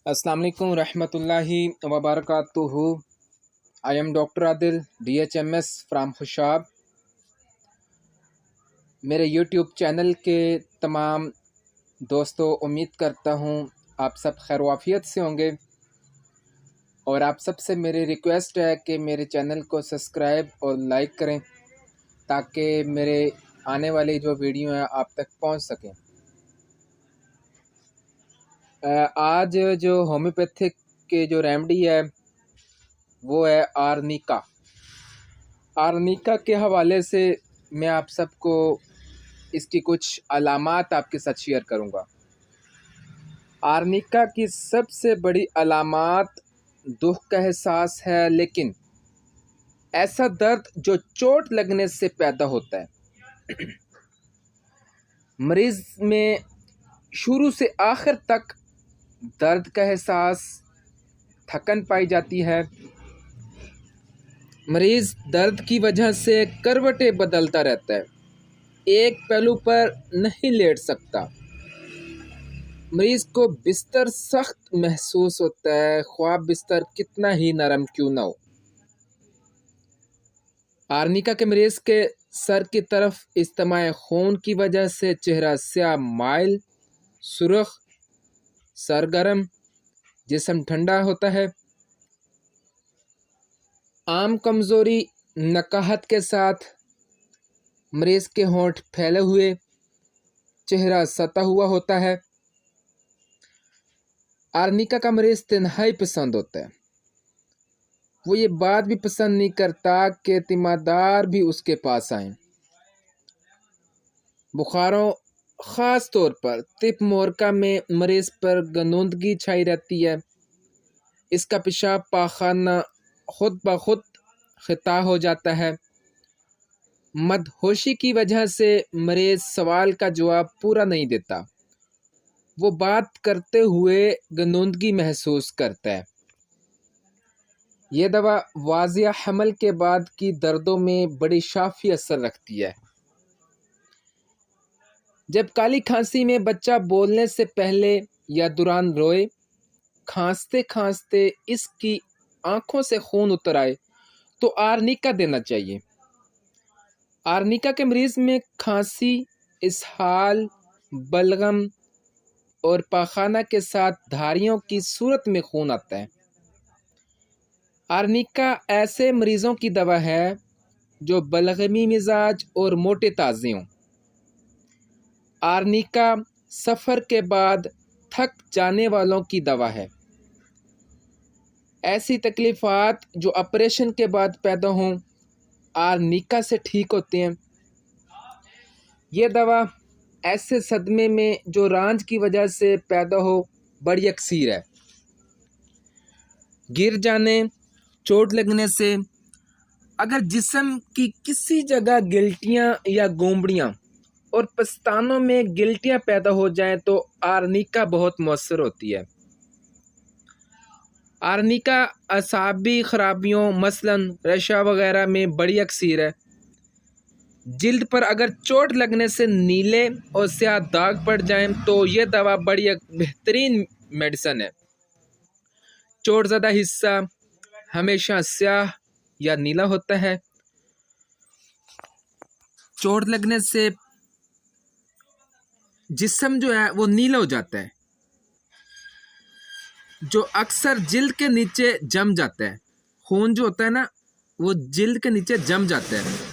السلام علیکم ورحمۃ اللہ وبرکاتہ۔ I am doctor Adil DHMS from Khushab. میرے یوٹیوب چینل کے تمام دوستوں، امید کرتا ہوں آپ سب خیر و عافیت سے ہوں گے، اور آپ سب سے میری ریکویسٹ ہے کہ میرے چینل کو سبسکرائب اور لائک کریں تاکہ میرے آنے والی جو ویڈیو ہیں آپ تک پہنچ سکیں۔ آج جو ہومیوپیتھک کے جو ریمیڈی ہے وہ ہے آرنیکا۔ آرنیکا کے حوالے سے میں آپ سب کو اس کی کچھ علامات آپ کے ساتھ شیئر کروں گا۔ آرنیکا کی سب سے بڑی علامات دکھ کا احساس ہے، لیکن ایسا درد جو چوٹ لگنے سے پیدا ہوتا ہے۔ مریض میں شروع سے آخر تک درد کا احساس، تھکن پائی جاتی ہے۔ مریض درد کی وجہ سے کروٹیں بدلتا رہتا ہے، ایک پہلو پر نہیں لیٹ سکتا۔ مریض کو بستر سخت محسوس ہوتا ہے، خواہ بستر کتنا ہی نرم کیوں نہ ہو۔ آرنیکا کے مریض کے سر کی طرف اجتماع خون کی وجہ سے چہرہ سیاہ، مائل، سرخ، سرگرم، جسم ٹھنڈا ہوتا ہے۔ عام کمزوری، نقاہت کے ساتھ مریض کے ہونٹ پھیلے ہوئے، چہرہ ستا ہوا ہوتا ہے۔ آرنیکا کا مریض تنہائی پسند ہوتا ہے، وہ یہ بات بھی پسند نہیں کرتا کہ تیماردار بھی اس کے پاس آئیں۔ بخاروں، خاص طور پر تپ مورکا میں مریض پر غنودگی چھائی رہتی ہے، اس کا پیشاب پاخانہ خود بخود خطا ہو جاتا ہے۔ مدہوشی کی وجہ سے مریض سوال کا جواب پورا نہیں دیتا، وہ بات کرتے ہوئے غنودگی محسوس کرتا ہے۔ یہ دوا واضح حمل کے بعد کی دردوں میں بڑی شافی اثر رکھتی ہے۔ جب کالی کھانسی میں بچہ بولنے سے پہلے یا دوران روئے، کھانستے کھانستے اس کی آنکھوں سے خون اتر آئے تو آرنیکا دینا چاہیے۔ آرنیکا کے مریض میں کھانسی، اسہال، بلغم اور پاخانہ کے ساتھ دھاریوں کی صورت میں خون آتا ہے۔ آرنیکا ایسے مریضوں کی دوا ہے جو بلغمی مزاج اور موٹے تازے ہوں۔ آرنیکا سفر کے بعد تھک جانے والوں کی دوا ہے۔ ایسی تکلیفات جو آپریشن کے بعد پیدا ہوں، آرنیکا سے ٹھیک ہوتے ہیں۔ یہ دوا ایسے صدمے میں جو رانج کی وجہ سے پیدا ہو بڑی اکثیر ہے۔ گر جانے، چوٹ لگنے سے، اگر جسم کی کسی جگہ گلٹیاں یا گونبڑیاں اور پستانوں میں گلٹیاں پیدا ہو جائیں تو آرنیکا بہت مؤثر ہوتی ہے۔ آرنیکا اعصابی خرابیوں مثلاً رشا وغیرہ میں بڑی اکثیر ہے۔ جلد پر اگر چوٹ لگنے سے نیلے اور سیاہ داغ پڑ جائیں تو یہ دوا بڑی بہترین میڈیسن ہے۔ چوٹ زدہ حصہ ہمیشہ سیاہ یا نیلا ہوتا ہے۔ چوٹ لگنے سے جسم جو ہے وہ نیلا ہو جاتا ہے، جو اکثر جلد کے نیچے جم جاتا ہے۔ خون جو ہوتا ہے نا وہ جلد کے نیچے جم جاتا ہے۔